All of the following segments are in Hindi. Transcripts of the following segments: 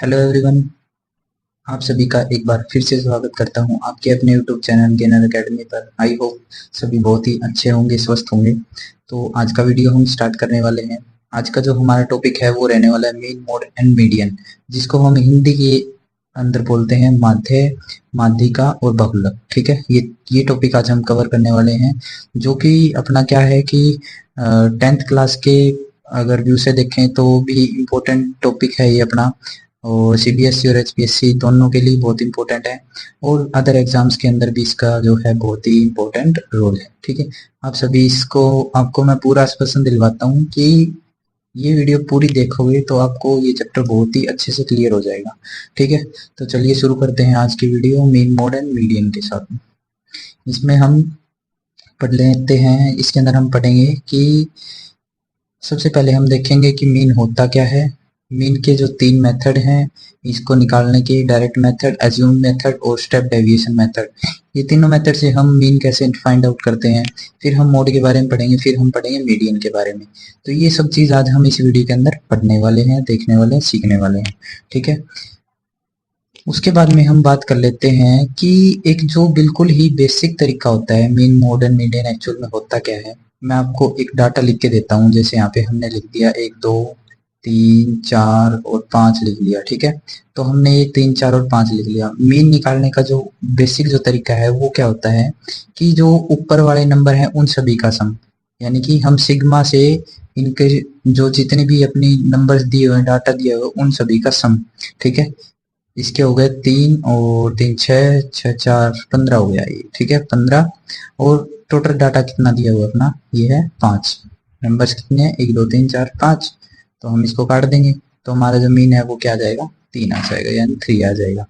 Hello everyone. आप सभी का एक बार फिर से स्वागत करता हूं आपके अपने यूट्यूब चैनल गेनर एकेडमी पर। आई होप सभी बहुत ही अच्छे होंगे, स्वस्थ होंगे। तो आज का वीडियो हम स्टार्ट करने वाले हैं। आज का जो हमारा टॉपिक है वो रहने वाला है मीन, मोड एंड मीडियन, जिसको हम हिंदी के अंदर बोलते हैं माध्य, माध्यिका और बहुलक। ठीक है, ये टॉपिक आज हम कवर करने वाले हैं, जो कि अपना क्या है कि 10th क्लास के अगर व्यू से देखें तो भी इम्पोर्टेंट टॉपिक है ये अपना, और सीबीएसई और एचपीएससी दोनों के लिए बहुत इंपॉर्टेंट है, और अदर एग्जाम्स के अंदर भी इसका जो है बहुत ही इंपॉर्टेंट रोल है। ठीक है, आप सभी इसको, आपको मैं पूरा आश्वासन दिलवाता हूँ कि ये वीडियो पूरी देखोगे तो आपको ये चैप्टर बहुत ही अच्छे से क्लियर हो जाएगा। ठीक है, तो चलिए शुरू करते हैं आज की video mean, mode and median के साथ। इसमें हम पढ़ लेते हैं, इसके अंदर हम पढ़ेंगे कि सबसे पहले हम देखेंगे कि मीन होता क्या है। मीन के जो 3 मेथड हैं इसको निकालने के, डायरेक्ट मेथड, एज्यूम मेथड और स्टेप डेविएशन मेथड, ये तीनों मेथड से हम मीन कैसे फाइंड आउट करते हैं। फिर हम मोड के बारे में पढ़ेंगे, फिर हम पढ़ेंगे मीडियन के बारे में। तो ये सब चीज़ आज हम इस वीडियो के अंदर पढ़ने वाले हैं, देखने वाले हैं, सीखने वाले हैं। ठीक है, उसके बाद में हम बात कर लेते हैं कि एक जो बिल्कुल ही बेसिक तरीका होता है mean, mode and median actual में होता क्या है। मैं आपको एक डाटा लिख के देता हूँ, जैसे यहाँ पे हमने लिख दिया 1 2 3 4 और 5 लिख लिया। ठीक है, तो हमने ये 3 4 और 5 लिख लिया। मीन निकालने का जो बेसिक जो तरीका है वो क्या होता है कि जो ऊपर वाले नंबर हैं उन सभी का सम, यानी कि हम सिग्मा से इनके जो जितने भी अपनी नंबर्स दिए हुए हैं, डाटा दिए हुए उन सभी का सम। ठीक है, इसके हो गए 3 और 3 6 6 4 15 हो गया ये। ठीक है, 15, और टोटल डाटा कितना दिया हुआ अपना, ये है 5। नंबर्स कितने हैं, 1 2 3 4 5। तो हम इसको काट देंगे तो हमारा जो मीन है वो क्या आ जाएगा, 3 आ जाएगा, यानी 3 आ जाएगा।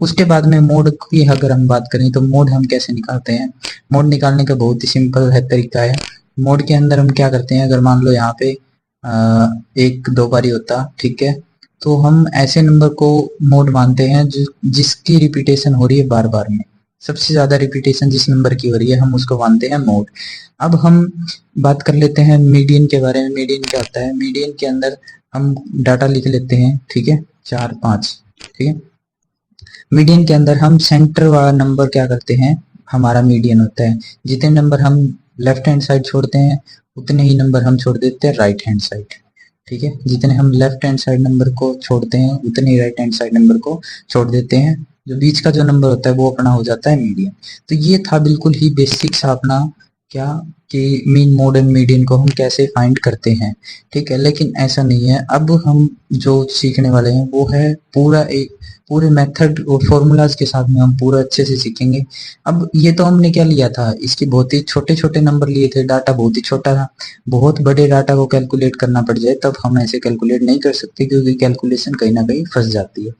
उसके बाद में मोड की अगर हम बात करें तो मोड हम कैसे निकालते हैं। मोड निकालने का बहुत ही सिंपल है तरीका है। मोड के अंदर हम क्या करते हैं, अगर मान लो यहाँ पे एक दो बारी होता, ठीक है, तो हम ऐसे नंबर को मोड मानते हैं जिसकी रिपीटेशन हो रही है बार बार में। सबसे ज्यादा रिपीटेशन जिस नंबर की हो रही है हम उसको मानते हैं मोड। अब हम बात कर लेते हैं मीडियन के बारे में। मीडियन क्या होता है, मीडियन के अंदर हम डाटा लिख लेते हैं, ठीक है, 4 5। ठीक है, मीडियन के अंदर हम सेंटर वाला नंबर क्या करते हैं, हमारा मीडियन होता है। जितने नंबर हम लेफ्ट हैंड साइड छोड़ते हैं उतने ही नंबर हम छोड़ देते हैं राइट हैंड साइड। ठीक है, जितने हम लेफ्ट हैंड साइड नंबर को छोड़ते हैं उतने ही राइट हैंड साइड नंबर को छोड़ देते हैं। जो बीच का जो नंबर होता है वो अपना हो जाता है मीडियन। तो ये था बिल्कुल ही बेसिक सा अपना क्या, कि मीन, मोड एंड मीडियन को हम कैसे फाइंड करते हैं। ठीक है, लेकिन ऐसा नहीं है। अब हम जो सीखने वाले हैं वो है पूरा एक पूरे मेथड और फॉर्मूलाज के साथ में हम पूरा अच्छे से सीखेंगे। अब ये तो हमने क्या लिया था, इसके बहुत ही छोटे छोटे नंबर लिए थे, डाटा बहुत ही छोटा था। बहुत बड़े डाटा को कैलकुलेट करना पड़ जाए तब हम ऐसे कैलकुलेट नहीं कर सकते, क्योंकि कैलकुलेशन कहीं ना कहीं फंस जाती है।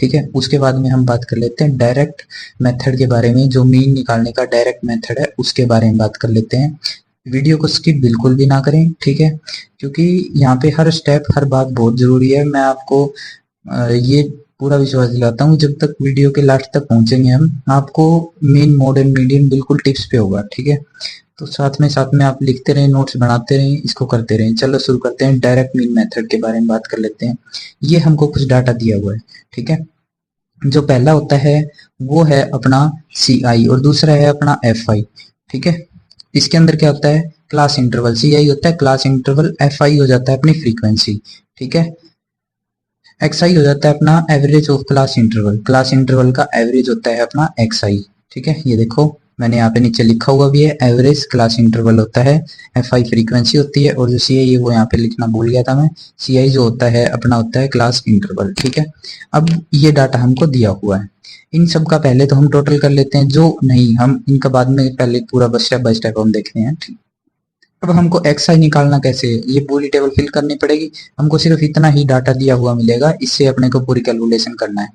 ठीक है, उसके बाद में हम बात कर लेते हैं डायरेक्ट मेथड के बारे में। जो मीन निकालने का डायरेक्ट मेथड है उसके बारे में बात कर लेते हैं। वीडियो को स्किप बिल्कुल भी ना करें, ठीक है, क्योंकि यहाँ पे हर स्टेप, हर बात बहुत जरूरी है। मैं आपको ये पूरा विश्वास दिलाता हूँ, जब तक वीडियो के लास्ट तक पहुंचेंगे हम, आपको मेन, मोड एंड मीडियन बिल्कुल टिप्स पे होगा। ठीक है, तो साथ में आप लिखते रहें, नोट्स बनाते रहें, इसको करते रहें। चलो शुरू करते हैं, डायरेक्ट मीन मेथड के बारे में बात कर लेते हैं। ये हमको कुछ डाटा दिया हुआ है, ठीक है। जो पहला होता है वो है अपना सी आई और दूसरा है अपना एफ आई। ठीक है, इसके अंदर क्या होता है, क्लास इंटरवल। सी आई होता है क्लास इंटरवल, एफ आई हो जाता है अपनी फ्रीक्वेंसी। ठीक है, एक्स आई हो जाता है अपना average of class interval. Class interval का एवरेज होता है अपना एक्स आई। ठीक है, ये देखो मैंने यहाँ पे नीचे लिखा हुआ भी है, एवरेज क्लास इंटरवल होता है, एफ आई फ्रीक्वेंसी होती है, और जो सी आई है वो यहाँ पे लिखना भूल गया था मैं, सी आई जो होता है अपना होता है क्लास इंटरवल। ठीक है, अब ये डाटा हमको दिया हुआ है। इन सब का पहले तो हम टोटल कर लेते हैं, जो नहीं हम इनका बाद में, पहले पूरा बस स्टेप बाय स्टेप हम देखते हैं। ठीक, अब हमको एक्स आई निकालना कैसे है, ये पूरी टेबल फिल करनी पड़ेगी। हमको सिर्फ इतना ही डाटा दिया हुआ मिलेगा, इससे अपने को पूरी कैलकुलेशन करना है।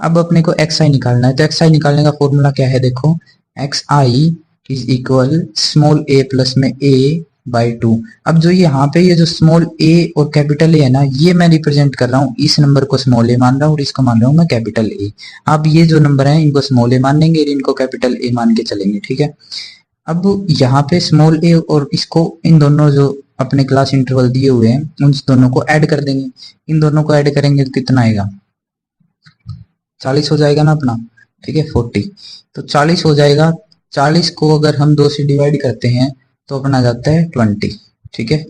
अब अपने को एक्स आई निकालना है, तो एक्स आई निकालने का फॉर्मूला क्या है, देखो, x I is equal small A plus में ए बाई 2। अब जो यहाँ पे ये जो स्मॉल ए और कैपिटल ए है ना, ये मैं रिप्रेजेंट कर रहा हूँ, इस नंबर को स्मॉल ए मान रहा हूँ और इसको मान रहा हूँ मैं कैपिटल ए। अब ये जो नंबर है इनको स्मॉल ए मानेंगे और इनको कैपिटल ए मान के चलेंगे। ठीक है, अब यहाँ पे स्मॉल ए और इसको, इन दोनों जो अपने क्लास इंटरवल दिए हुए हैं उन दोनों को ऐड कर देंगे। इन दोनों को ऐड करेंगे तो कितना आएगा, 40 हो जाएगा ना अपना, ठीक है 40, तो 40 हो जाएगा। 40 को अगर हम 2 से डिवाइड करते हैं तो अपना जाता है 20, ठीक है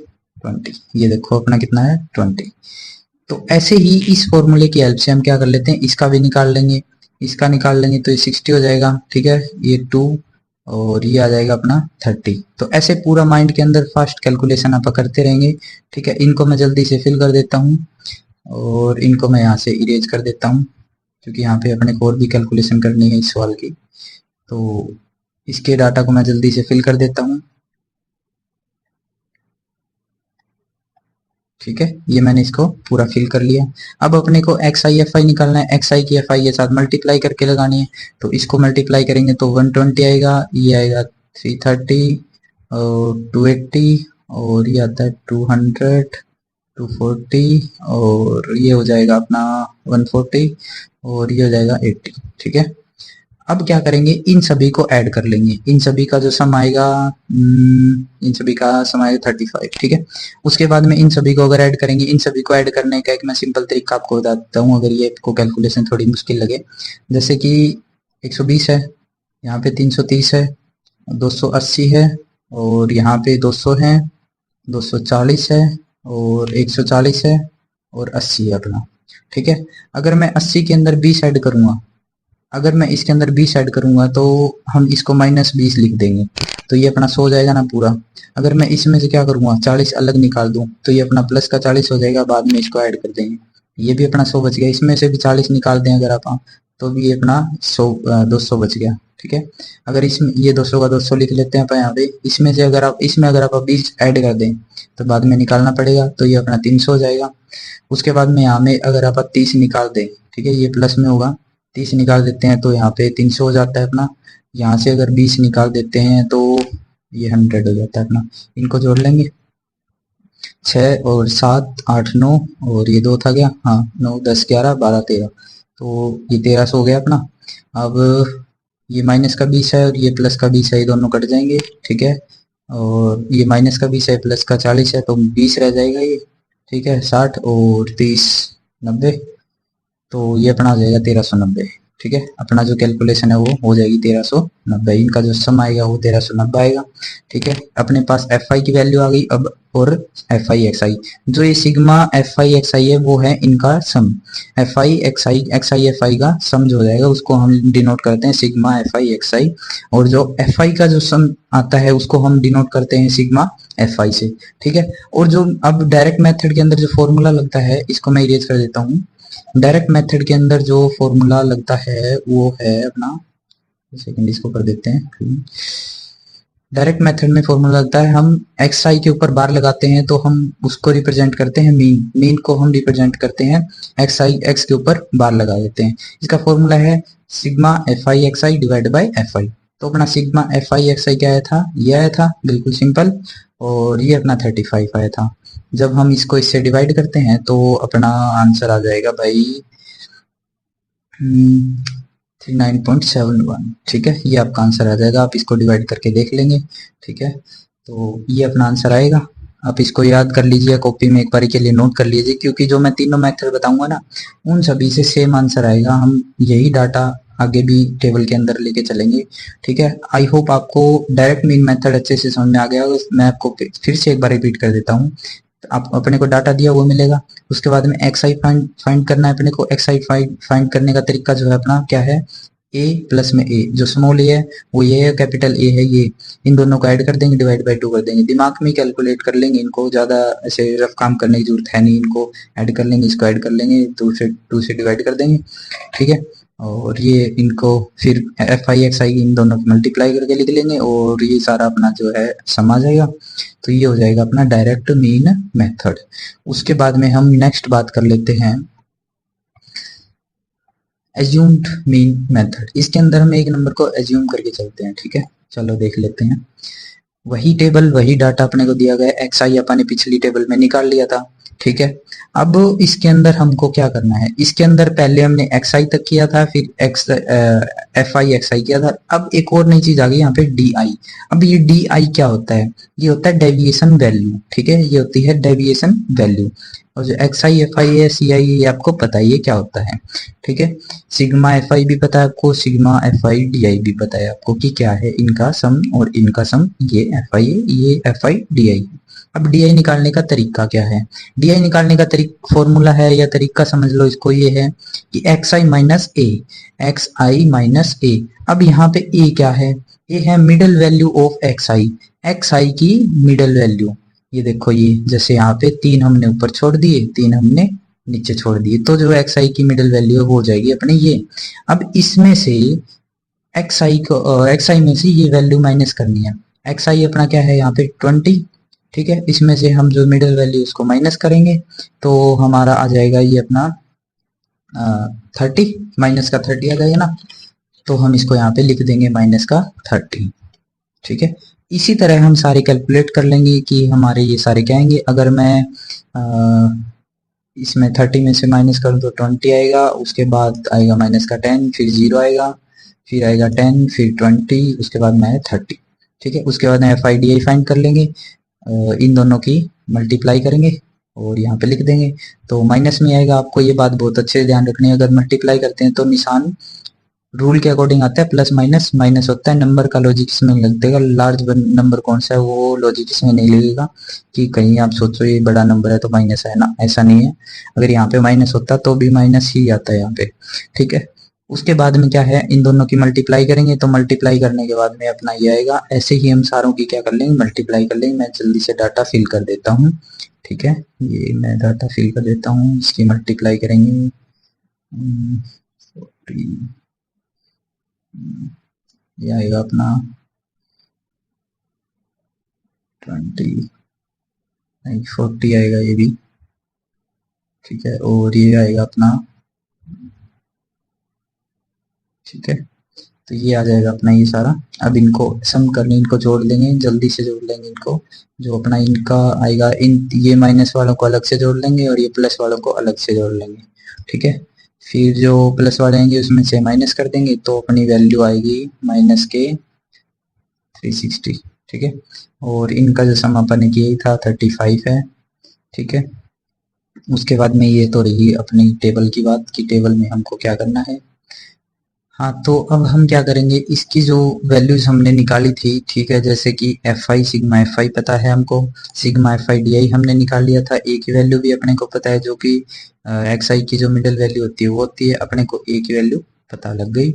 20, ये देखो अपना कितना है 20। तो ऐसे ही इस फॉर्मूले की हेल्प से हम क्या कर लेते हैं, इसका भी निकाल लेंगे, इसका निकाल लेंगे तो ये 60 हो जाएगा, ठीक है ये 2, और ये आ जाएगा अपना 30। तो ऐसे पूरा माइंड के अंदर फास्ट कैलकुलेशन आप करते रहेंगे, ठीक है। इनको मैं जल्दी से फिल कर देता हूँ और इनको मैं यहाँ से इरेज कर देता हूँ, क्योंकि यहाँ पे अपने को और भी कैलकुलेशन करनी है इस सवाल की। तो इसके डाटा को मैं जल्दी से फिल कर देता हूँ, ठीक है ये मैंने इसको पूरा फिल कर लिया। अब अपने को एक्स आई एफ आई निकालना है, एक्स आई की एफ आई के साथ मल्टीप्लाई करके लगानी है। तो इसको मल्टीप्लाई करेंगे तो 120 आएगा, ये आएगा 330 और 280 और ये आता है 200 240 और ये हो जाएगा अपना 140 और ये हो जाएगा 80, ठीक है। अब क्या करेंगे, इन सभी को ऐड कर लेंगे, इन सभी का जो सम आएगा, इन सभी का सम आएगा 35, ठीक है। उसके बाद में इन सभी को अगर ऐड करेंगे, इन सभी को ऐड करने का एक मैं सिंपल तरीका आपको बताता हूँ, अगर ये आपको कैलकुलेशन थोड़ी मुश्किल लगे। जैसे कि 120 है, यहाँ पे 330 है, 280 है और यहाँ पे 200 है, 240 है और 140 है और 80 है अपना, ठीक है। अगर मैं 80 के अंदर 20 ऐड करूंगा, अगर मैं इसके अंदर 20 ऐड करूंगा तो हम इसको -20 लिख देंगे, तो ये अपना 100 हो जाएगा ना पूरा। अगर मैं इसमें से क्या करूंगा, 40 अलग निकाल दूं तो ये अपना प्लस का 40 हो जाएगा, बाद में इसको ऐड कर देंगे, ये भी अपना 100 बच गया। इसमें से भी 40 निकाल दें अगर आप, तो भी ये अपना 100 200 बच गया, ठीक है। अगर इसमें ये 200 का 200 लिख लेते हैं यहाँ पे, इसमें से अगर आप इसमें अगर आप 20 ऐड कर दें तो बाद में निकालना पड़ेगा, तो ये अपना 300 हो जाएगा। उसके बाद में यहाँ में अगर आप 30 निकाल दें, ठीक है ये प्लस में होगा, 30 निकाल देते हैं तो यहाँ पे 300 हो जाता है अपना। यहाँ से अगर 20 निकाल देते हैं तो ये 100 हो जाता है अपना। इनको जोड़ लेंगे, 6 और 7 8 9 और ये 2 था क्या, हाँ 9 10 11 12 13, तो ये 1300 हो गया अपना। अब ये माइनस का 20 है और ये प्लस का 20 है, ये दोनों कट जाएंगे, ठीक है। और ये माइनस का 20 है प्लस का 40 है तो 20 रह जाएगा ये, ठीक है। 60 और 30 90, तो ये अपना हो जाएगा 1390, ठीक है। अपना जो कैलकुलेशन है वो हो जाएगी 1390, इनका जो सम आएगा वो 1390 आएगा, ठीक है। अपने पास एफ आई की वैल्यू आ गई अब, और एफ आई एक्स आई, जो ये sigma f i x i है वो है इनका sum. F i x i f i का सम जो हो जाएगा उसको हम डिनोट करते हैं सिग्मा एफ आई एक्स आई, और जो एफ आई का जो सम आता है उसको हम डिनोट करते हैं सिग्मा एफ आई से, ठीक है। और जो अब डायरेक्ट मेथड के अंदर जो फॉर्मूला लगता है इसको मैं इरेज कर देता हूँ। डायरेक्ट मेथड के अंदर जो फॉर्मूला लगता है वो है अपना, सेकंड इसको कर देते हैं। डायरेक्ट मेथड में फॉर्मूला लगता है, हम एक्स आई के ऊपर बार लगाते हैं तो हम उसको रिप्रेजेंट करते हैं मीन, मीन को हम रिप्रेजेंट करते हैं एक्स आई, एक्स के ऊपर बार लगा देते हैं। इसका फॉर्मूला है sigma f i x I divide by F I. तो अपना sigma f i x i क्या आया था, ये आया था बिल्कुल सिंपल, और ये अपना 35 आया था। जब हम इसको इससे डिवाइड करते हैं तो अपना आंसर आ जाएगा भाई 39.71, ठीक है। ये आपका आंसर आ जाएगा, आप इसको डिवाइड करके देख लेंगे, ठीक है। तो ये अपना आंसर आएगा। आप इसको याद कर लीजिए, कॉपी में एक बार के लिए नोट कर लीजिए, क्योंकि जो मैं तीनों मेथड बताऊंगा ना उन सभी से सेम आंसर आएगा। हम यही डाटा आगे भी टेबल के अंदर लेके चलेंगे, ठीक है। आई होप आपको डायरेक्ट मीन मेथड अच्छे से समझ में आ गया। मैं आपको फिर से एक बार रिपीट कर देता हूँ। आप अपने को डाटा दिया वो मिलेगा, उसके बाद में एक्स आई फाइंड करना है अपने को। एक्स आई फाइंड करने का तरीका जो है अपना क्या है, ए प्लस में ए, जो स्मॉल ए है वो ये है, कैपिटल ए है ये, इन दोनों को ऐड कर देंगे, डिवाइड बाई 2 कर देंगे, दिमाग में कैलकुलेट कर लेंगे इनको, ज़्यादा ऐसे रफ काम करने की जरूरत है नहीं। इनको ऐड कर लेंगे, इसको ऐड कर लेंगे, 2 से डिवाइड कर देंगे, ठीक है। और ये इनको फिर एफ आई एक्स आई इन दोनों को मल्टीप्लाई करके लिख लेंगे और ये सारा अपना जो है सम आ जाएगा। तो ये हो जाएगा अपना डायरेक्ट मीन मेथड। उसके बाद में हम नेक्स्ट बात कर लेते हैं एज्यूम्ड मीन मेथड। इसके अंदर हम एक नंबर को एज्यूम करके चलते हैं, ठीक है। चलो देख लेते हैं। वही टेबल वही डाटा अपने को दिया गया, एक्स आई अपन ने पिछली टेबल में निकाल लिया था, ठीक है। अब इसके अंदर हमको क्या करना है, इसके अंदर पहले हमने एक्स आई तक किया था, फिर एक्स एफ आई एक्स आई किया था। अब एक और नई चीज आ गई यहाँ पे डी आई। अब ये डी आई क्या होता है, ये होता है डेविएशन वैल्यू, ठीक है। ये होती है डेविएशन वैल्यू। और जो एक्स आई एफ आई है सी आई ये आपको पता ही है क्या होता है, ठीक है। सिग्मा एफ आई भी पता है आपको, sigma f I D I भी पता है आपको कि क्या है इनका सम, और इनका सम ये एफ आई है, ये एफ आई डी आई। अब डी आई निकालने का तरीका क्या है? डी आई निकालने का फॉर्मूला है या तरीका समझ लो इसको, ये है कि एक्स आई माइनस ए, एक्स आई माइनस ए। अब यहाँ पे ए क्या है? ए है मिडल वैल्यू ऑफ एक्स आई की मिडल वैल्यू। ये देखो, ये जैसे यहाँ पे 3 हमने ऊपर छोड़ दिए, 3 हमने नीचे छोड़ दिए, तो जो एक्स आई की मिडल वैल्यू हो जाएगी अपने ये। अब इसमें से एक्स आई में से ये वैल्यू माइनस करनी है। एक्स आई अपना क्या है यहाँ पे 20, ठीक है। इसमें से हम जो मिडल वैल्यू उसको माइनस करेंगे तो हमारा आ जाएगा ये अपना 30, माइनस का 30 आ जाएगा ना, तो हम इसको यहाँ पे लिख देंगे माइनस का 30, ठीक है। इसी तरह हम सारे कैलकुलेट कर लेंगे कि हमारे ये सारे क्या आएंगे। अगर मैं इसमें 30 में से माइनस करूँ तो 20 आएगा, उसके बाद आएगा माइनस का 10, फिर 0 आएगा, फिर आएगा 10, फिर 20, उसके बाद में 30, ठीक है। उसके बाद F I D I find कर लेंगे, इन दोनों की मल्टीप्लाई करेंगे और यहाँ पे लिख देंगे, तो माइनस में आएगा। आपको ये बात बहुत अच्छे से ध्यान रखनी है, अगर मल्टीप्लाई करते हैं तो निशान रूल के अकॉर्डिंग आता है, प्लस माइनस माइनस होता है, नंबर का लॉजिक इसमें नहीं लगेगा। लार्ज नंबर कौन सा है वो लॉजिक इसमें नहीं लगेगा कि कहीं आप सोचो ये बड़ा नंबर है तो माइनस है ना, ऐसा नहीं है। अगर यहाँ पे माइनस होता तो भी माइनस ही आता है यहाँ पे, ठीक है। उसके बाद में क्या है, इन दोनों की मल्टीप्लाई करेंगे, तो मल्टीप्लाई करने के बाद में अपना ये आएगा। ऐसे ही हम सारों की क्या कर लेंगे, मल्टीप्लाई कर लेंगे। मैं जल्दी से डाटा फिल कर देता हूँ, ठीक है। ये मैं डाटा फिल कर देता हूँ, इसकी मल्टीप्लाई करेंगे। 40, ये आएगा अपना 20, 40 आएगा ये भी, ठीक है। और ये आएगा अपना, ठीक है। तो ये आ जाएगा अपना ये सारा। अब इनको सम करने, इनको जोड़ लेंगे, जल्दी से जोड़ लेंगे इनको। जो अपना इनका आएगा, इन ये माइनस वालों को अलग से जोड़ लेंगे और ये प्लस वालों को अलग से जोड़ लेंगे, ठीक है। फिर जो प्लस वाले आएंगे उसमें से माइनस कर देंगे, तो अपनी वैल्यू आएगी माइनस के 360, ठीक है। और इनका जो सम अपन ने किया था 35 है, ठीक है। उसके बाद में ये तो रही अपनी टेबल की बात कि टेबल में हमको क्या करना है। हाँ, तो अब हम क्या करेंगे, इसकी जो वैल्यूज हमने निकाली थी, ठीक है, जैसे कि एफ आई सिग्मा एफ आई पता है हमको, sigma f I D I हमने निकाल लिया था। ए की वैल्यू भी अपने को पता है, जो कि एक्स आई की जो मिडिल वैल्यू होती है वो होती है, अपने को ए की वैल्यू पता लग गई।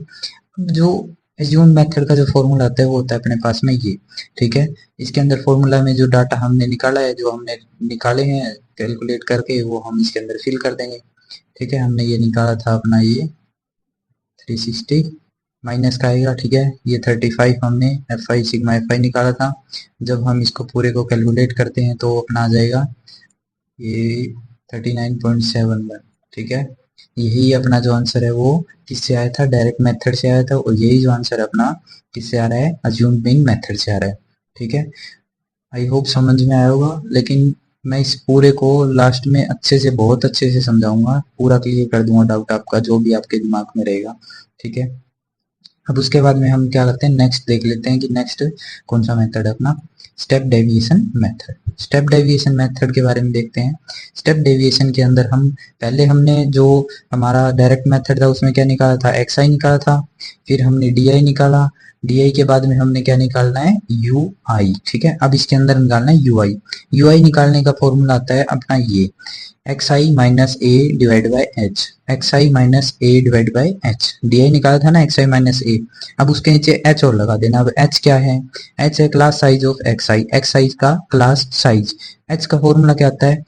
जो एज्यूम मेथड का जो फॉर्मूला आता है वो होता है अपने पास में ये, ठीक है। इसके अंदर फॉर्मूला में जो डाटा हमने निकाला है, जो हमने निकाले हैं कैलकुलेट करके, वो हम इसके अंदर फिल कर देंगे, ठीक है। हमने ये निकाला था अपना ये 360 माइनस का आएगा, ठीक है। ये 35 हमने एफ आई सिग्मा एफ आई निकाला था। जब हम इसको पूरे को कैलकुलेट करते हैं तो अपना आ जाएगा ये 39.71, ठीक है। यही अपना जो आंसर है वो किससे आया था, डायरेक्ट मेथड से आया था, और यही जो आंसर अपना किससे आ रहा है, अज्यूमिंग मेथड से आ रहा है, ठीक है। आई होप समझ में आया होगा, लेकिन मैं इस पूरे को लास्ट में अच्छे से, बहुत अच्छे से समझाऊंगा, पूरा क्लियर कर दूंगा डाउट आपका जो भी आपके दिमाग में रहेगा, ठीक है। अब उसके बाद में हम क्या करते हैं, नेक्स्ट देख लेते हैं कि नेक्स्ट कौन सा मेथड है अपना, step deviation method. Step deviation method के बारे में देखते हैं। स्टेप डेविएशन के अंदर हम पहले हमने जो हमारा डायरेक्ट मेथड था उसमें क्या निकाला था, एक्स आई निकाला था। फिर हमने डी आई निकाला, डी आई के बाद में हमने क्या निकालना है, यू आई, ठीक है। अब इसके अंदर निकालना है यू आई। यू आई निकालने का फॉर्मूला आता है अपना ये x I minus A divide by H, x I minus A divide by H. D I निकाला था ना एक्स आई माइनस ए, अब उसके नीचे एच और लगा देना। अब एच क्या है, एच है class size of x i, x i का क्लास साइज। एच का फॉर्मूला क्या आता है,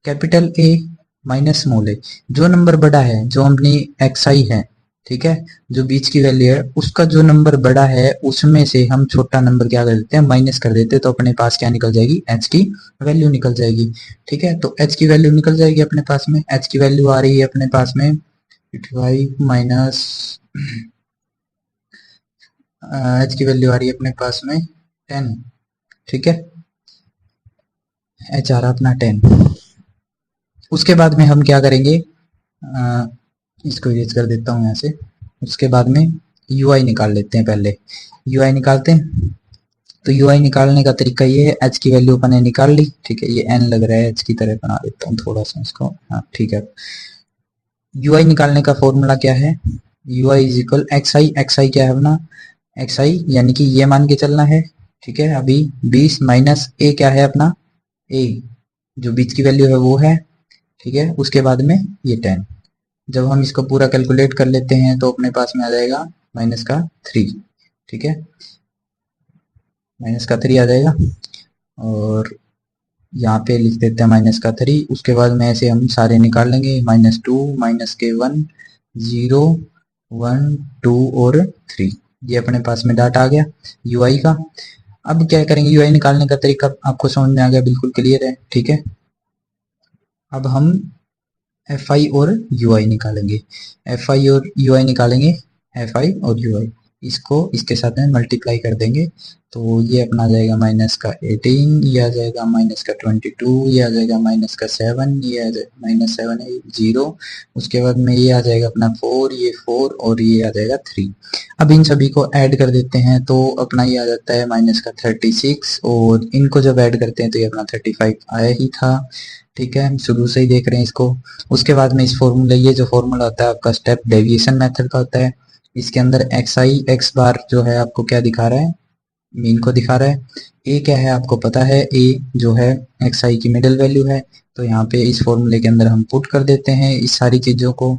capital A minus small a. जो नंबर बड़ा है, जो अपनी एक्स आई है, ठीक है, जो बीच की वैल्यू है, उसका जो नंबर बड़ा है उसमें से हम छोटा नंबर क्या कर देते हैं, माइनस कर देते हैं, तो अपने पास क्या निकल जाएगी, एच की वैल्यू निकल जाएगी, ठीक है। तो एच की वैल्यू निकल जाएगी अपने पास में, एच की वैल्यू आ रही है अपने पास में 85 माइनस, एच की वैल्यू आ रही है अपने पास में 10, ठीक है। एच आ रहा अपना 10। उसके बाद में हम क्या करेंगे, इसको इरेज कर देता हूँ यहाँ से। उसके बाद में यू आई निकाल लेते हैं, पहले यू आई निकालते हैं। तो यूआई निकालने का तरीका ये है, एच की वैल्यू अपन ने निकाल ली, ठीक है, ये एन लग रहा है, एच की तरह बना देता हूँ थोड़ा सा इसको, हाँ ठीक है। यूआई निकालने का फॉर्मूला क्या है, u i is equal x i, x i क्या है अपना, एक्स आई यानी कि ये मान के चलना है, ठीक है। अभी 20 माइनस ए क्या है अपना, ए जो बीच की वैल्यू है वो है, ठीक है। उसके बाद में ये 10, जब हम इसको पूरा कैलकुलेट कर लेते हैं तो अपने पास में आ जाएगा माइनस का 3, ठीक है, माइनस का 3 आ जाएगा। और यहाँ पे लिख देते हैं माइनस का 3, उसके बाद में ऐसे हम सारे निकाल लेंगे, -2 माइनस के 1 0 1 2 और 3, ये अपने पास में डाटा आ गया यूआई का। अब क्या करेंगे, यूआई निकालने का तरीका आपको समझ में आ गया, बिल्कुल क्लियर है, ठीक है। अब हम एफ आई और यू आई निकालेंगे, एफ आई और यू आई निकालेंगे, एफ आई और यू आई इसको इसके साथ में मल्टीप्लाई कर देंगे, तो ये अपना आ जाएगा माइनस का 18, ये आ जाएगा माइनस का 22, ये आ जाएगा माइनस का 7, ये आ जाएगा -7 है 0, उसके बाद में ये आ जाएगा अपना 4, ये 4 और ये आ जाएगा 3। अब इन सभी को ऐड कर देते हैं तो अपना ये आ जाता है माइनस का 36, और इनको जब ऐड करते हैं तो ये अपना 35 आया ही था, ठीक है, हम शुरू से ही देख रहे हैं इसको। उसके बाद में इस फॉर्मूला, ये जो फॉर्मूला होता है आपका स्टेप डेविएशन मेथड का होता है, इसके अंदर एक्स आई एक्स बार जो है आपको क्या दिखा रहा है, मीन को दिखा रहा है। ए क्या है आपको पता है, ए जो है एक्स आई की मिडिल वैल्यू है, तो यहाँ पे इस फॉर्मूले के अंदर हम पुट कर देते हैं इस सारी चीज़ों को,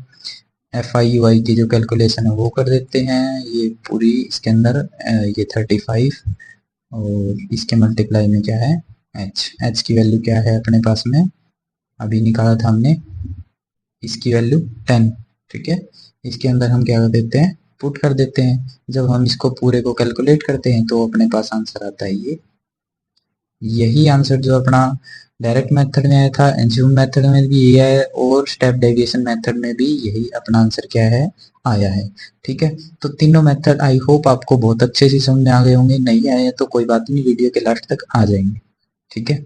एफ आई यू आई की जो कैलकुलेशन है वो कर देते हैं, ये पूरी इसके अंदर ये 35 और इसके मल्टीप्लाई में क्या है एच, एच की वैल्यू क्या है अपने पास में, अभी निकाला था हमने, इसकी वैल्यू 10, ठीक है। इसके अंदर हम क्या कर देते हैं, पुट कर देते हैं, जब हम इसको पूरे को कैलकुलेट करते हैं तो अपने पास आंसर आता है ये, यही आंसर जो अपना डायरेक्ट मेथड में आया था, एंज्यूम मेथड में भी ये है, और स्टेप डेविएशन मेथड में भी यही अपना आंसर क्या है आया है, ठीक है। तो तीनों मेथड आई होप आपको बहुत अच्छे से समझ में आ गए होंगे, नहीं आए तो कोई बात नहीं, वीडियो के लास्ट तक आ जाएंगे, ठीक है।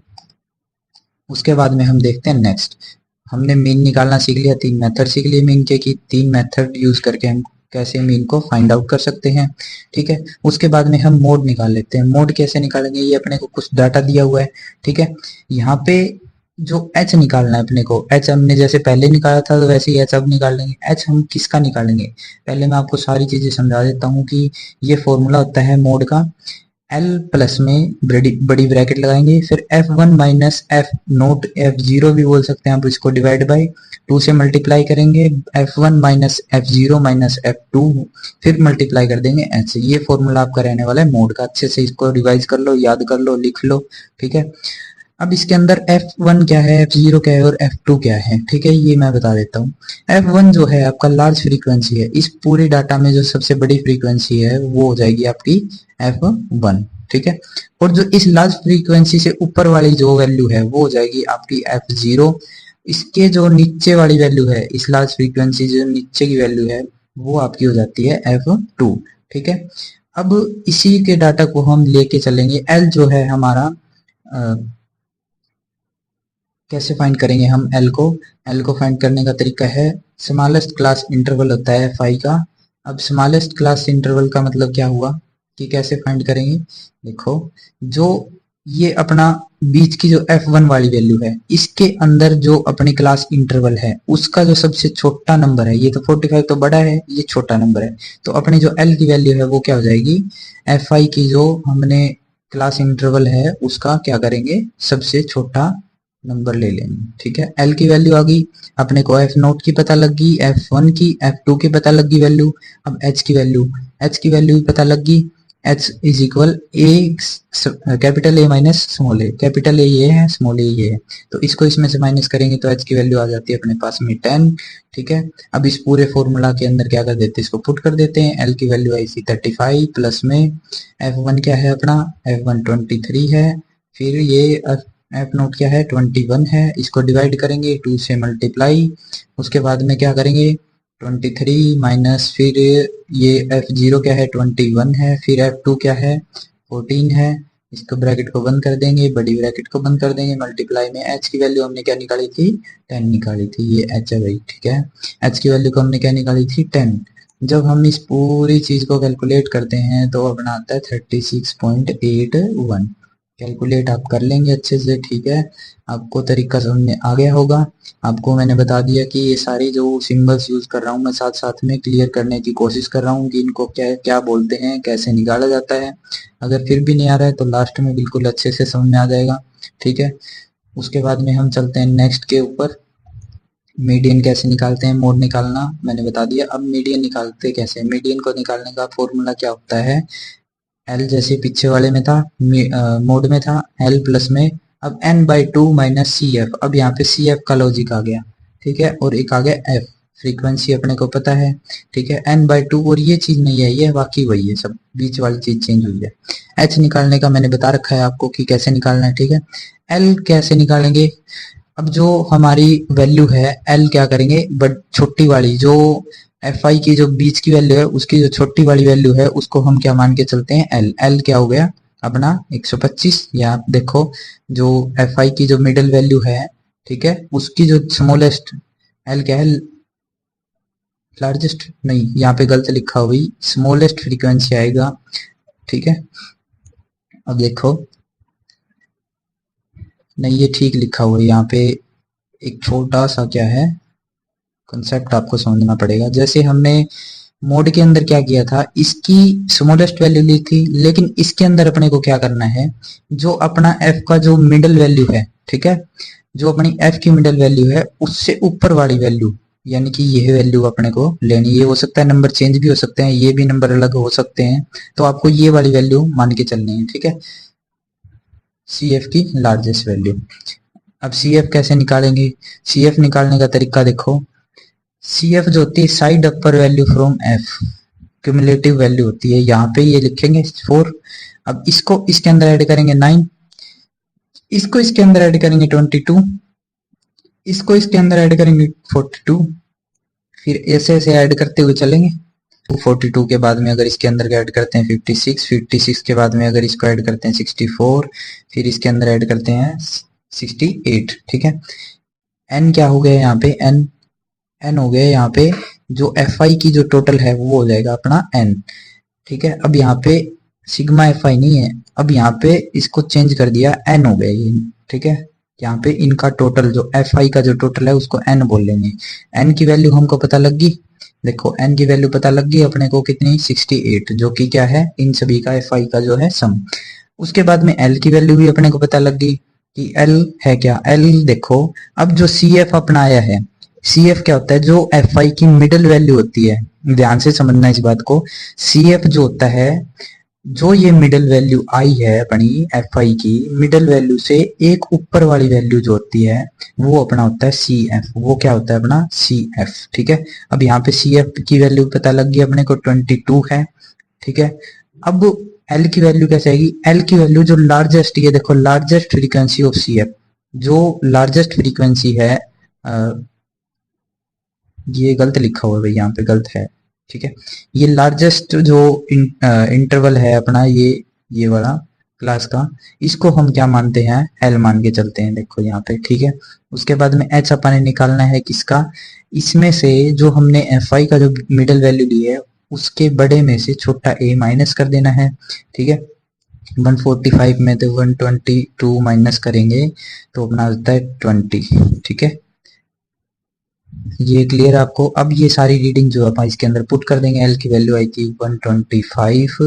उसके बाद में हम देखते हैं नेक्स्ट, हमने मीन निकालना सीख लिया, 3 मेथड सीख लिए मीन के, कि 3 मेथड यूज करके हम कैसे मीन को फाइंड आउट कर सकते हैं, ठीक है। उसके बाद में हम मोड निकाल लेते हैं, मोड कैसे निकालेंगे, ये अपने को कुछ डाटा दिया हुआ है, ठीक है। यहाँ पे जो एच निकालना है अपने को, एच हमने जैसे पहले निकाला था तो वैसे ही एच अब निकाल लेंगे। एच हम किसका निकालेंगे, पहले मैं आपको सारी चीजें समझा देता हूँ कि ये फॉर्मूला होता है मोड का, एल प्लस में बड़ी ब्रैकेट लगाएंगे, फिर F one minus F note, F zero भी बोल सकते हैं आप इसको, डिवाइड बाई 2 से मल्टीप्लाई करेंगे, F one minus F zero minus F two, फिर मल्टीप्लाई कर देंगे एच से। ये फॉर्मूला आपका रहने वाला है मोड का, अच्छे से इसको रिवाइज कर लो, याद कर लो, लिख लो, ठीक है। अब इसके अंदर F1 क्या है, F0 क्या है और F2 क्या है, ठीक है, ये मैं बता देता हूँ। F1 जो है आपका लार्ज फ्रीक्वेंसी है, इस पूरे डाटा में जो सबसे बड़ी फ्रीक्वेंसी है वो हो जाएगी आपकी F1, ठीक है। और जो इस लार्ज फ्रीक्वेंसी से ऊपर वाली जो वैल्यू है वो हो जाएगी आपकी F0। इसके जो नीचे वाली वैल्यू है, इस लार्ज फ्रीक्वेंसी जो नीचे की वैल्यू है वो आपकी हो जाती है F2, ठीक है। अब इसी के डाटा को हम लेके चलेंगे, L जो है हमारा कैसे फाइंड करेंगे हम एल को, एल को फाइंड करने का तरीका है, स्मॉलेस्ट क्लास इंटरवल होता है फाई का। अब स्मॉलेस्ट क्लास इंटरवल का मतलब क्या हुआ कि कैसे फाइंड करेंगे, देखो जो ये अपना बीच की जो F1 वाली वैल्यू है, इसके अंदर जो अपनी क्लास इंटरवल है उसका जो सबसे छोटा नंबर है, ये तो 45 तो बड़ा है, ये छोटा नंबर है, तो अपनी जो L की वैल्यू है वो क्या हो जाएगी, Fi की जो हमने क्लास इंटरवल है उसका क्या करेंगे, सबसे छोटा नंबर ले लेंगे, ठीक है। एल की वैल्यू आ गई, अपने को एफ नोट की पता लग गई, F1 की, F2 की पता लग गई वैल्यू। अब एच की वैल्यू, एच की वैल्यू भी पता लग गई, H is equal A, capital A minus small A, capital A ये है, स्मॉल ए ये है, तो इसको इसमें से माइनस करेंगे तो एच की वैल्यू आ जाती है अपने पास में 10, ठीक है। अब इस पूरे फॉर्मूला के अंदर क्या कर देते हैं, इसको पुट कर देते हैं, एल की वैल्यू आई थी 35 प्लस में F1 क्या है अपना, F1 23 है, फिर ये एफ नोट क्या है 21 है, इसको डिवाइड करेंगे 2 से मल्टीप्लाई, उसके बाद में क्या करेंगे 23 माइनस, फिर ये F0 क्या है 21 है, फिर F2 क्या है 14 है, इसको ब्रैकेट को बंद कर देंगे, बड़ी ब्रैकेट को बंद कर देंगे, मल्टीप्लाई में एच की वैल्यू हमने क्या निकाली थी 10 निकाली थी, ये एच है भाई, ठीक है। एच की वैल्यू को हमने क्या निकाली थी 10, जब हम इस पूरी चीज को कैलकुलेट करते हैं तो अपना आता है 36.81। कैलकुलेट आप कर लेंगे अच्छे से, ठीक है। आपको तरीका समझ में आ गया होगा। आपको मैंने बता दिया कि ये सारी जो सिंबल्स यूज कर रहा हूँ मैं साथ साथ में क्लियर करने की कोशिश कर रहा हूँ कि इनको क्या क्या बोलते हैं, कैसे निकाला जाता है। अगर फिर भी नहीं आ रहा है तो लास्ट में बिल्कुल अच्छे से समझ में आ जाएगा, ठीक है। उसके बाद में हम चलते हैं नेक्स्ट के ऊपर। मीडियन कैसे निकालते हैं, मोड निकालना मैंने बता दिया। अब मीडियन निकालते कैसे, मीडियन को निकालने का फॉर्मूला क्या होता है, एल जैसे पीछे वाले में था, मोड में था एल प्लस में, अब N by two minus C F. अब यहाँ पे सी एफ का लॉजिक आ गया, ठीक है, और एक आ गया एफ, फ्रीक्वेंसी अपने को पता है, ठीक है, एन बाई टू। और ये चीज नहीं है, ये बाकी वही है, सब बीच वाली चीज चेंज हुई है। एच निकालने का मैंने बता रखा है आपको कि कैसे निकालना है, ठीक है। एल कैसे निकालेंगे, अब जो हमारी वैल्यू है एल क्या करेंगे, बट छोटी वाली जो एफ आई की जो बीच की वैल्यू है उसकी जो छोटी वाली वैल्यू है उसको हम क्या मान के चलते हैं, एल। एल क्या हो गया अपना 125। या आप देखो जो एफ आई की जो मिडिल वैल्यू है, ठीक है, उसकी जो स्मॉलेस्ट, एल क्या है, लार्जेस्ट नहीं, यहाँ पे गलत लिखा हुई, स्मॉलेस्ट फ्रीक्वेंसी आएगा, ठीक है। अब देखो, नहीं ये ठीक लिखा हुआ है यहाँ पे, एक छोटा सा क्या है कंसेप्ट आपको समझना पड़ेगा। जैसे हमने मोड के अंदर क्या किया था, इसकी स्मॉलेस्ट वैल्यू ली थी, लेकिन इसके अंदर अपने को क्या करना है, जो अपना एफ का जो मिडिल वैल्यू है, ठीक है, जो अपनी एफ की मिडिल वैल्यू है उससे ऊपर वाली वैल्यू, यानी कि ये वैल्यू अपने को लेनी। ये हो सकता है नंबर चेंज भी हो सकते हैं, ये भी नंबर अलग हो सकते हैं, तो आपको ये वाली वैल्यू मान के चलनी है, ठीक है, सी एफ की लार्जेस्ट वैल्यू। अब सी एफ कैसे निकालेंगे, सी एफ निकालने का तरीका देखो, सी एफ जो होती है side upper value from F, cumulative value होती है, यहाँ पे ये लिखेंगे 4। अब इसको इसके अंदर ऐड करेंगे 9, इसको इसके अंदर ऐड करेंगे 22, इसको इसके अंदर ऐड करेंगे 42, फिर ऐसे ऐसे ऐड करते हुए चलेंगे। 42 के बाद में अगर इसके अंदर ऐड करते हैं 56, 56 के बाद में अगर इसको ऐड करते हैं 64, फिर इसके अंदर ऐड करते हैं 68, ठीक है। एन क्या हो गया यहाँ पे, एन, एन हो गया यहाँ पे, जो एफ आई की जो टोटल है वो हो जाएगा अपना एन, ठीक है। अब यहाँ पे सिग्मा एफ आई नहीं है, अब यहाँ पे इसको चेंज कर दिया, एन हो गया ये, ठीक है। यहाँ पे इनका टोटल जो एफ आई का जो टोटल है उसको एन बोल लेंगे। एन की वैल्यू हमको पता लग गई, देखो एन की वैल्यू पता लग गई अपने को कितनी, 68, जो कि क्या है इन सभी का एफ आई का जो है सम। उसके बाद में एल की वैल्यू भी अपने को पता लग गई कि एल है क्या, एल देखो, अब जो सी एफ अपना आया है, सी एफ क्या होता है, जो एफ आई की मिडिल वैल्यू होती है, ध्यान से समझना इस बात को। सी एफ जो होता है, जो ये मिडिल वैल्यू आई है अपनी एफ आई की, मिडिल वैल्यू से एक ऊपर वाली वैल्यू जो होती है वो अपना होता है सी एफ, वो क्या होता है अपना सी एफ, ठीक है। अब यहाँ पे सी एफ की वैल्यू पता लग गई अपने को 22 है, ठीक है। अब एल की वैल्यू कैसे आएगी, एल की वैल्यू जो लार्जेस्ट, ये देखो largest frequency of C F, जो लार्जेस्ट फ्रीक्वेंसी है, ये गलत लिखा हुआ है भाई, यहाँ पे गलत है, ठीक है। ये लार्जेस्ट जो इंटरवल है अपना, ये वाला क्लास का, इसको हम क्या मानते हैं, एल मान के चलते हैं, देखो यहाँ पे, ठीक है। उसके बाद में एच अपन निकालना है किसका, इसमें से जो हमने एफ आई का जो मिडिल वैल्यू ली है उसके बड़े में से छोटा ए माइनस कर देना है, ठीक है। 145 में तो 122 माइनस करेंगे तो अपना आता है 20, ठीक है। ये क्लियर आपको। अब ये सारी रीडिंग जो अपन इसके अंदर पुट कर देंगे, एल की वैल्यू आई थी 125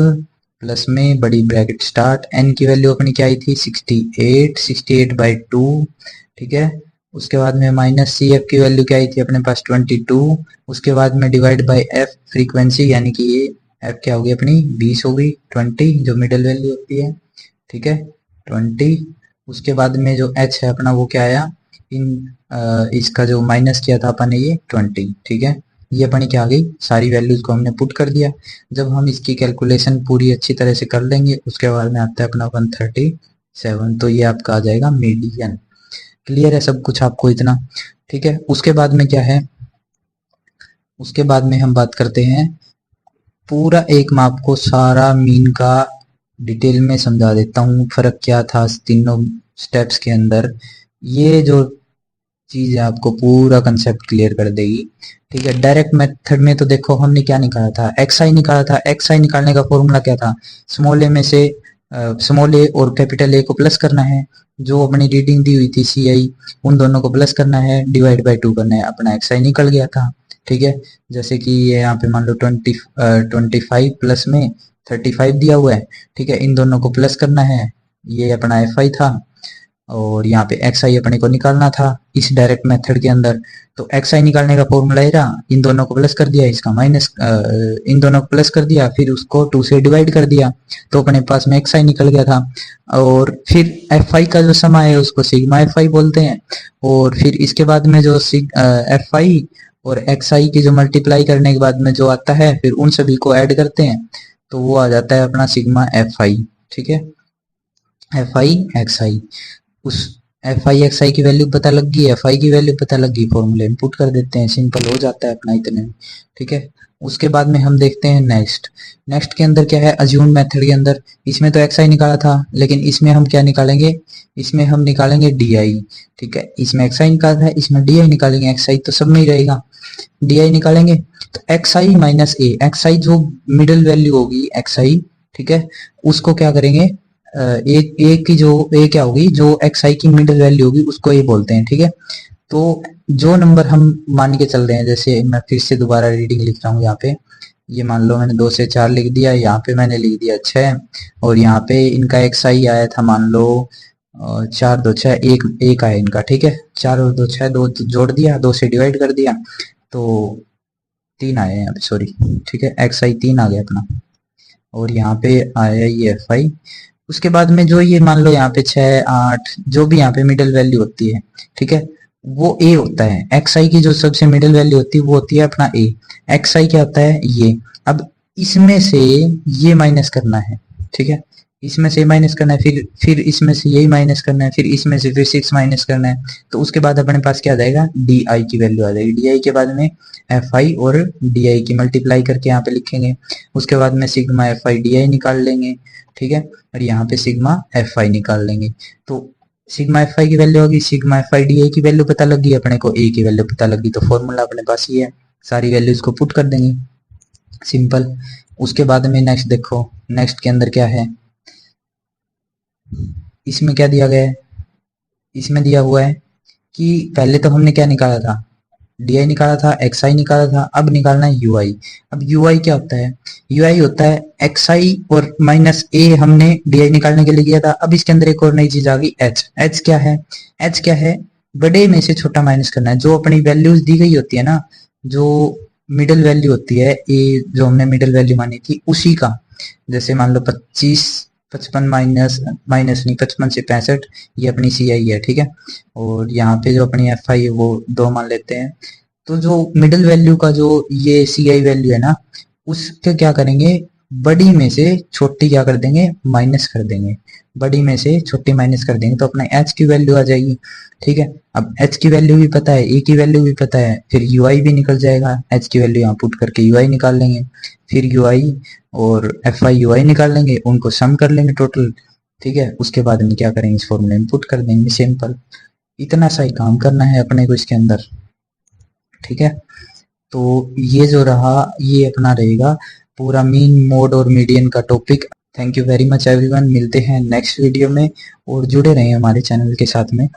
प्लस में बड़ी ब्रैकेट स्टार्ट, एन की वैल्यू अपनी क्या आई थी 68, 68 बाई 2, ठीक है। उसके बाद में माइनस सी एफ की वैल्यू क्या आई थी अपने पास 22, उसके बाद में डिवाइड बाई एफ फ्रीक्वेंसी, यानी कि ये एफ क्या होगी अपनी 20 होगी, 20 जो मिडिल वैल्यू होती है, ठीक है, 20। उसके बाद में जो एच है अपना वो क्या आया, इसका जो माइनस किया था अपन ने ये 20, ठीक है। ये अपनी क्या आ गई, सारी वैल्यूज को हमने पुट कर दिया। जब हम इसकी कैलकुलेशन पूरी अच्छी तरह से कर लेंगे उसके बाद में आता है अपना 137, तो ये आपका आ जाएगा मीडियन। क्लियर है सब कुछ आपको इतना, ठीक है। उसके बाद में क्या है, उसके बाद में हम बात करते हैं पूरा एक मैं आपको सारा मीन का डिटेल में समझा देता हूँ, फर्क क्या था तीनों स्टेप्स के अंदर। ये जो चीज आपको पूरा कंसेप्ट क्लियर कर देगी। ठीक है, डायरेक्ट मेथड में तो देखो हमने क्या निकाला था, एक्स आई निकाला था। एक्स आई निकालने का फॉर्मूला क्या था, स्मॉल ए में से स्मॉल ए और कैपिटल ए को प्लस करना है, जो अपनी रीडिंग दी हुई थी सी आई, उन दोनों को प्लस करना है, डिवाइड बाई 2 करना है, अपना एक्स आई निकल गया था। ठीक है, जैसे कि ये यहाँ पे मान लो 25 प्लस में 35 दिया हुआ है। ठीक है, इन दोनों को प्लस करना है, ये अपना एफ आई था, और यहाँ पे एक्स आई अपने को निकालना था इस डायरेक्ट मेथड के अंदर। तो एक्स आई निकालने का फॉर्मूला ये रहा, इन दोनों को प्लस कर दिया, इसका माइनस, इन दोनों को प्लस कर दिया, फिर उसको 2 से डिवाइड कर दिया, तो अपने पास में एक्स आई निकल गया था। और फिर एफ आई का जो समा है उसको सिग्मा एफ आई बोलते हैं, और फिर इसके बाद में जो एफ आई और एक्स आई की जो मल्टीप्लाई करने के बाद में जो आता है, फिर उन सभी को ऐड करते हैं, तो वो आ जाता है अपना सिग्मा एफ आई। ठीक है, एफ आई एक्स आई, उस एफ आई एक्स आई की वैल्यू पता लग गई, एफ आई की वैल्यू पता लग गई, फॉर्मूला इनपुट कर देते हैं, सिंपल हो जाता है अपना इतने में। ठीक है, उसके बाद में हम देखते हैं नेक्स्ट। नेक्स्ट के अंदर क्या है, अज्यूम मेथड के अंदर, इसमें तो एक्स आई निकाला था, लेकिन इसमें हम क्या निकालेंगे, इसमें हम निकालेंगे डी आई। ठीक है, इसमें एक्स आई निकाला था, इसमें डी आई निकालेंगे, एक्स आई तो सब में ही रहेगा, डी आई निकालेंगे। तो x I minus A, x i जो मिडिल वैल्यू होगी एक्स आई, ठीक है, उसको क्या करेंगे, ए की जो ए क्या होगी, जो एक्स आई की मिडिल वैल्यू होगी उसको ए बोलते हैं। ठीक है, तो जो नंबर हम मान के चल रहे हैं, जैसे मैं फिर से दोबारा रीडिंग लिख रहा हूँ यहाँ पे, ये मान लो मैंने 2 से 4 लिख दिया, यहाँ पे मैंने लिख दिया 6, और यहाँ पे इनका एक्स आई आया था मान लो 4 2 6, एक आया इनका। ठीक है, 4 और 2 6, 2 जोड़ दिया, 2 से डिवाइड कर दिया, तो 3 आया यहाँ पे, सॉरी। ठीक है, एक्स आई 3 आ गया अपना, और यहाँ पे आया ये एफ आई। उसके बाद में जो ये मान लो यहाँ पे 6 8 जो भी यहाँ पे मिडिल वैल्यू होती है, ठीक है, वो ए होता है। एक्स आई की जो सबसे मिडिल वैल्यू होती है वो होती है अपना ए। एक्स आई क्या होता है, ये। अब इसमें से ये माइनस करना है, ठीक है, इसमें से माइनस करना है, फिर इसमें से यही माइनस करना है, फिर इसमें से फिर 6 माइनस करना है, तो उसके बाद अपने पास क्या आ जाएगा, डी आई की वैल्यू आ जाएगी। डी आई के बाद में एफ आई और डी आई की मल्टीप्लाई करके यहाँ पे लिखेंगे, उसके बाद में sigma f I D I निकाल लेंगे। ठीक है, और यहाँ पे सिग्मा एफ आई निकाल लेंगे, तो सिग्मा एफ आई की वैल्यू होगी, sigma f I D I की वैल्यू पता लगी, अपने को ए की वैल्यू पता लगी, तो फॉर्मूला अपने पास ही है, सारी वैल्यूज को पुट कर देंगे, सिंपल। उसके बाद में नेक्स्ट देखो, नेक्स्ट के अंदर क्या है, इसमें क्या दिया गया है, इसमें दिया हुआ है कि पहले तो हमने क्या निकाला था, डी आई निकाला था, एक्स आई निकाला था, अब निकालना है यू आई। अब यू आई क्या होता है, यू आई होता है एक्स आई और माइनस ए, हमने डी आई निकालने के लिए किया था। अब इसके अंदर एक और नई चीज आ गई, एच। एच क्या है, एच क्या है, बड़े में से छोटा माइनस करना है, जो अपनी वैल्यूज दी गई होती है ना, जो मिडिल वैल्यू होती है ए, जो हमने मिडिल वैल्यू मानी थी उसी का, जैसे मान लो 25 55 माइनस माइनस नहीं 55 से 65, ये अपनी सी आई है। ठीक है, और यहाँ पे जो अपनी एफ आई है वो 2 मान लेते हैं। तो जो मिडिल वैल्यू का जो ये सी आई वैल्यू है ना, उसके क्या करेंगे, बड़ी में से छोटी क्या कर देंगे, माइनस कर देंगे, बड़ी में से छोटी माइनस कर देंगे, तो अपना एच की वैल्यू आ जाएगी। ठीक है, अब एच की वैल्यू भी पता है, ए की वैल्यू भी पता है, फिर यू आई भी निकल जाएगा, एच की वैल्यू यहाँ पुट करके यू आई निकाल लेंगे, फिर यू आई और एफ आई यू आई निकाल लेंगे, उनको सम कर लेंगे टोटल। ठीक है, उसके बाद में क्या करेंगे, इस फॉर्मूले में पुट कर देंगे, सिंपल। इतना सा ही काम करना है अपने को इसके अंदर। ठीक है, तो ये जो रहा ये अपना रहेगा पूरा मीन मोड और मीडियन का topic. Thank you very much everyone, मिलते हैं नेक्स्ट वीडियो में, और जुड़े रहें हमारे चैनल के साथ में।